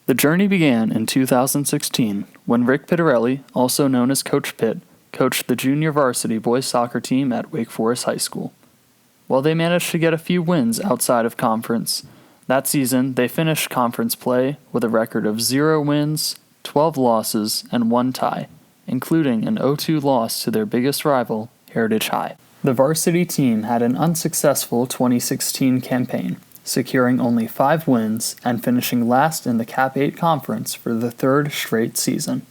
The journey began in 2016 when Rick Pittarelli, also known as Coach Pitt, coached the junior varsity boys soccer team at Wake Forest High School. While they managed to get a few wins outside of conference, that season they finished conference play with a record of 0 wins, 12 losses, and 1 tie, including an 0-2 loss to their biggest rival, Heritage High. The varsity team had an unsuccessful 2016 campaign, securing only 5 wins and finishing last in the Cap 8 conference for the 3rd straight season.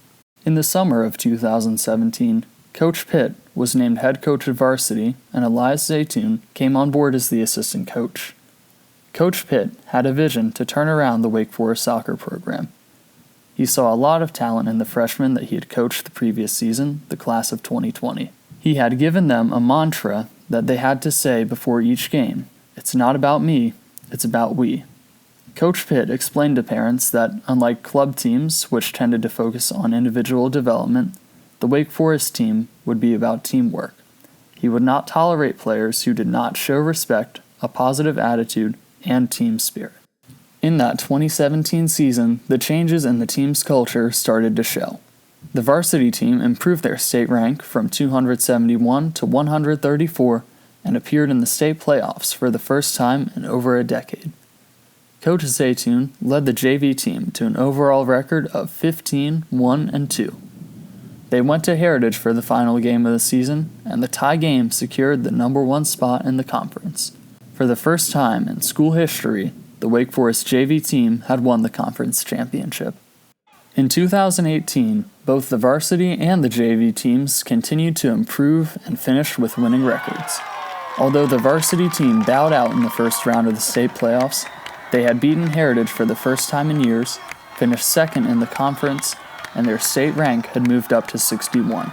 In the summer of 2017, Coach Pitt was named head coach of varsity and Elias Zaytoun came on board as the assistant coach. Coach Pitt had a vision to turn around the Wake Forest soccer program. He saw a lot of talent in the freshmen that he had coached the previous season, the class of 2020. He had given them a mantra that they had to say before each game: "It's not about me, it's about we." Coach Pitt explained to parents that, unlike club teams, which tended to focus on individual development, the Wake Forest team would be about teamwork. He would not tolerate players who did not show respect, a positive attitude, and team spirit. In that 2017 season, the changes in the team's culture started to show. The varsity team improved their state rank from 271 to 134 and appeared in the state playoffs for the first time in over a decade. Coach Zaytoun led the JV team to an overall record of 15-1-2. They went to Heritage for the final game of the season, and the tie game secured the number 1 spot in the conference. For the first time in school history, the Wake Forest JV team had won the conference championship. In 2018, both the varsity and the JV teams continued to improve and finished with winning records. Although the varsity team bowed out in the first round of the state playoffs, they had beaten Heritage for the first time in years, finished second in the conference, and their state rank had moved up to 61.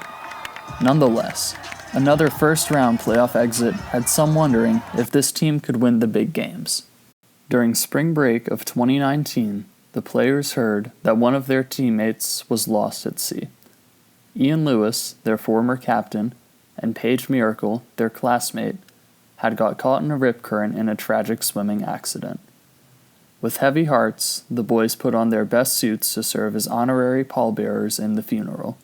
Nonetheless, another first-round playoff exit had some wondering if this team could win the big games. During spring break of 2019, the players heard that one of their teammates was lost at sea. Ian Lewis, their former captain, and Paige Miracle, their classmate, had got caught in a rip current in a tragic swimming accident. With heavy hearts, the boys put on their best suits to serve as honorary pallbearers in the funeral.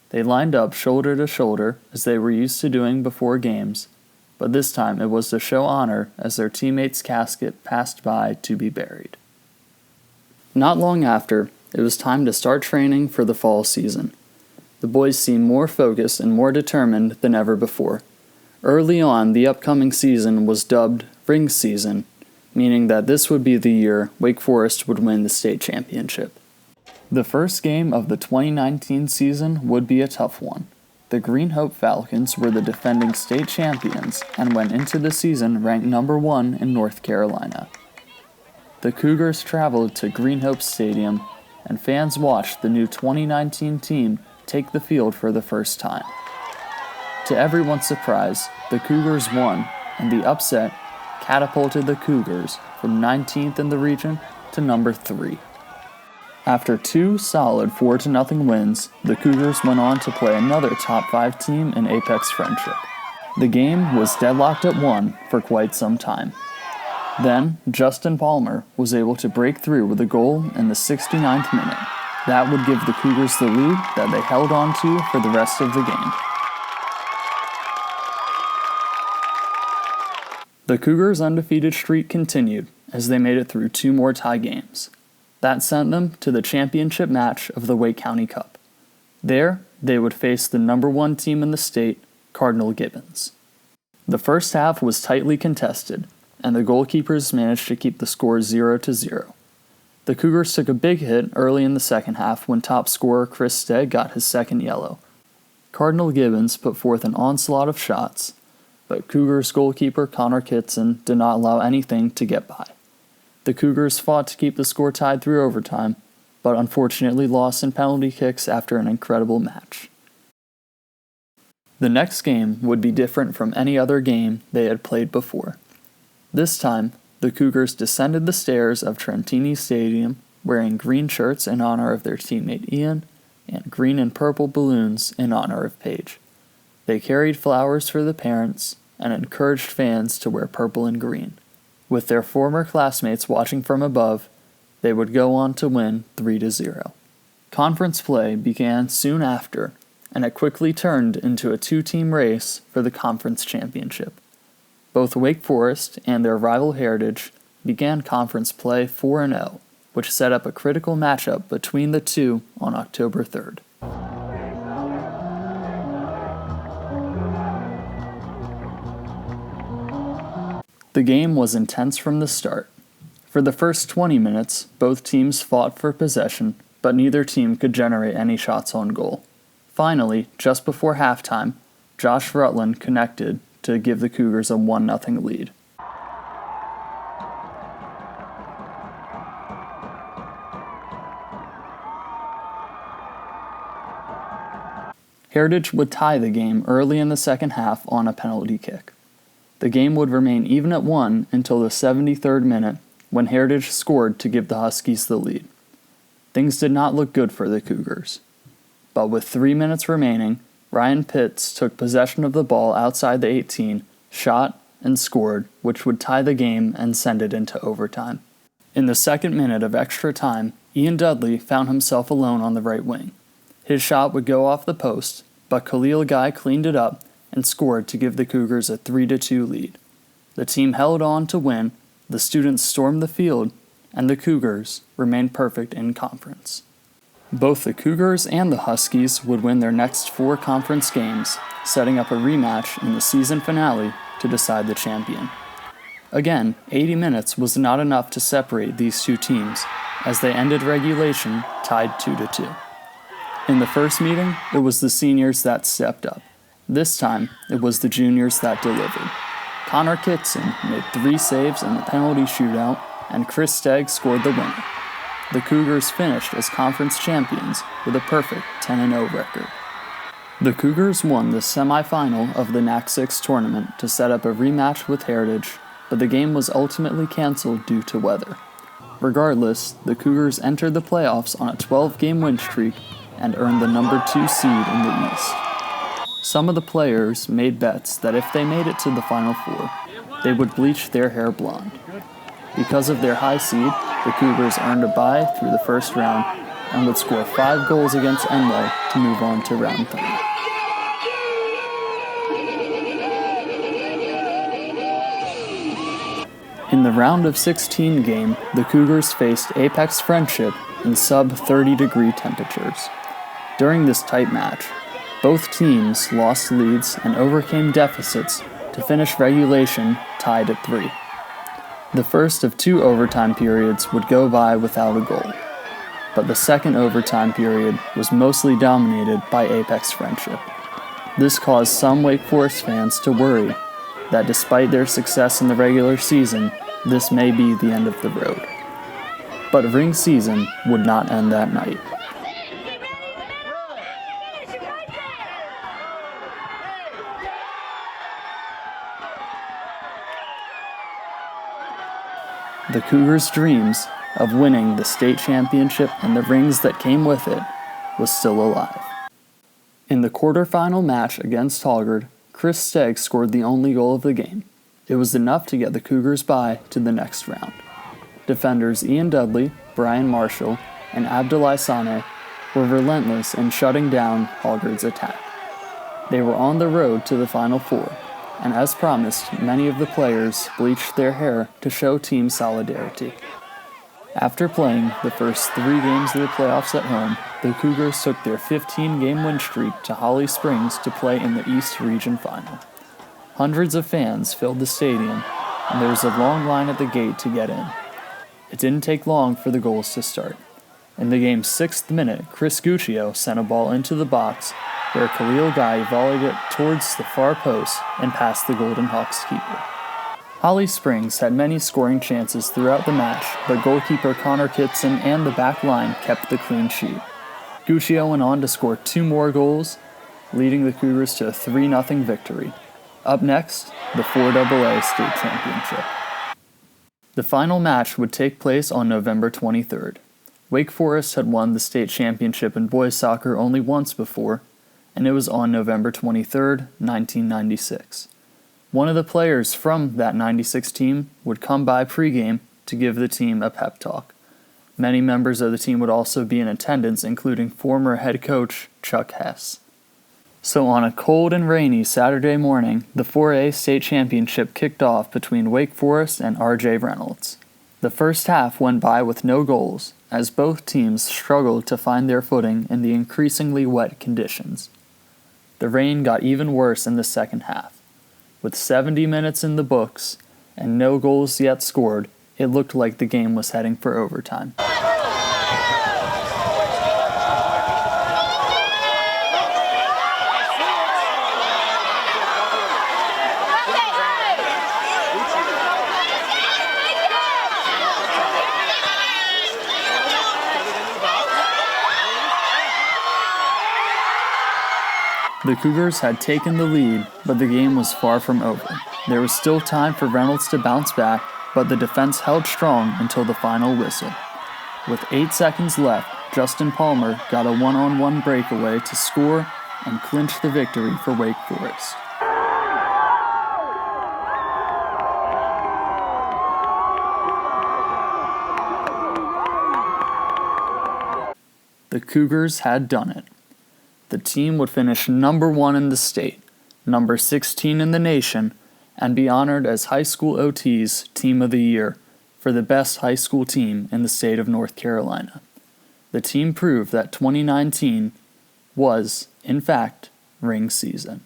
They lined up shoulder to shoulder, as they were used to doing before games, but this time it was to show honor as their teammate's casket passed by to be buried. Not long after, it was time to start training for the fall season. The boys seemed more focused and more determined than ever before. Early on, the upcoming season was dubbed Ring Season, meaning that this would be the year Wake Forest would win the state championship. The first game of the 2019 season would be a tough one. The Green Hope Falcons were the defending state champions and went into the season ranked number 1 in North Carolina. The Cougars traveled to Green Hope Stadium, and fans watched the new 2019 team take the field for the first time. To everyone's surprise, the Cougars won, and the upset catapulted the Cougars from 19th in the region to number 3. After 2 solid 4-0 wins, the Cougars went on to play another top 5 team in Apex Friendship. The game was deadlocked at 1 for quite some time. Then, Justin Palmer was able to break through with a goal in the 69th minute. That would give the Cougars the lead that they held on to for the rest of the game. The Cougars' undefeated streak continued as they made it through 2 more tie games. That sent them to the championship match of the Wake County Cup. There, they would face the number 1 team in the state, Cardinal Gibbons. The first half was tightly contested, and the goalkeepers managed to keep the score 0-0. The Cougars took a big hit early in the second half when top scorer Chris Stegg got his second yellow. Cardinal Gibbons put forth an onslaught of shots, but Cougars goalkeeper Connor Kitson did not allow anything to get by. The Cougars fought to keep the score tied through overtime, but unfortunately lost in penalty kicks after an incredible match. The next game would be different from any other game they had played before. This time, the Cougars descended the stairs of Trentini Stadium wearing green shirts in honor of their teammate Ian and green and purple balloons in honor of Paige. They carried flowers for the parents and encouraged fans to wear purple and green. With their former classmates watching from above, they would go on to win 3-0. Conference play began soon after, and it quickly turned into a two-team race for the conference championship. Both Wake Forest and their rival Heritage began conference play 4-0, which set up a critical matchup between the two on October 3rd. The game was intense from the start. For the first 20 minutes, both teams fought for possession, but neither team could generate any shots on goal. Finally, just before halftime, Josh Rutland connected to give the Cougars a 1-0 lead. Heritage would tie the game early in the second half on a penalty kick. The game would remain even at 1 until the 73rd minute, when Heritage scored to give the Huskies the lead. Things did not look good for the Cougars. But with 3 minutes remaining, Ryan Pitts took possession of the ball outside the 18, shot, and scored, which would tie the game and send it into overtime. In the second minute of extra time, Ian Dudley found himself alone on the right wing. His shot would go off the post, but Khalil Guy cleaned it up and scored to give the Cougars a 3-2 lead. The team held on to win, the students stormed the field, and the Cougars remained perfect in conference. Both the Cougars and the Huskies would win their next 4 conference games, setting up a rematch in the season finale to decide the champion. Again, 80 minutes was not enough to separate these two teams, as they ended regulation tied 2-2. In the first meeting, it was the seniors that stepped up. This time, it was the juniors that delivered. Connor Kitson made 3 saves in the penalty shootout, and Chris Stegg scored the winner. The Cougars finished as conference champions with a perfect 10-0 record. The Cougars won the semifinal of the NAC 6 tournament to set up a rematch with Heritage, but the game was ultimately canceled due to weather. Regardless, the Cougars entered the playoffs on a 12-game win streak and earned the number 2 seed in the East. Some of the players made bets that if they made it to the Final Four, they would bleach their hair blonde. Because of their high seed, the Cougars earned a bye through the first round and would score 5 goals against Enloe to move on to round 3. In the round of 16 game, the Cougars faced Apex Friendship in sub-30-degree temperatures. During this tight match, both teams lost leads and overcame deficits to finish regulation tied at 3. The first of 2 overtime periods would go by without a goal, but the second overtime period was mostly dominated by Apex Friendship. This caused some Wake Forest fans to worry that despite their success in the regular season, this may be the end of the road. But ring season would not end that night. The Cougars' dreams of winning the state championship and the rings that came with it was still alive. In the quarterfinal match against Cougar, Chris Stegg scored the only goal of the game. It was enough to get the Cougars by to the next round. Defenders Ian Dudley, Brian Marshall, and Abdullah Saneh were relentless in shutting down Cougar's attack. They were on the road to the Final Four, and as promised, many of the players bleached their hair to show team solidarity. After playing the first 3 games of the playoffs at home, the Cougars took their 15-game win streak to Holly Springs to play in the East Region Final. Hundreds of fans filled the stadium, and there was a long line at the gate to get in. It didn't take long for the goals to start. In the game's 6th minute, Chris Guccio sent a ball into the box, where Khalil Guy volleyed it towards the far post and past the Golden Hawks keeper. Holly Springs had many scoring chances throughout the match, but goalkeeper Connor Kitson and the back line kept the clean sheet. Guccio went on to score 2 more goals, leading the Cougars to a 3-0 victory. Up next, the 4AA state championship. The final match would take place on November 23rd. Wake Forest had won the state championship in boys soccer only once before, and it was on November 23, 1996. One of the players from that 96 team would come by pregame to give the team a pep talk. Many members of the team would also be in attendance, including former head coach Chuck Hess. So on a cold and rainy Saturday morning, the 4A state championship kicked off between Wake Forest and R.J. Reynolds. The first half went by with no goals, as both teams struggled to find their footing in the increasingly wet conditions. The rain got even worse in the second half. With 70 minutes in the books and no goals yet scored, it looked like the game was heading for overtime. The Cougars had taken the lead, but the game was far from over. There was still time for Reynolds to bounce back, but the defense held strong until the final whistle. With 8 seconds left, Justin Palmer got a one-on-one breakaway to score and clinch the victory for Wake Forest. The Cougars had done it. The team would finish number 1 in the state, number 16 in the nation, and be honored as High School OT's Team of the Year for the best high school team in the state of North Carolina. The team proved that 2019 was, in fact, ring season.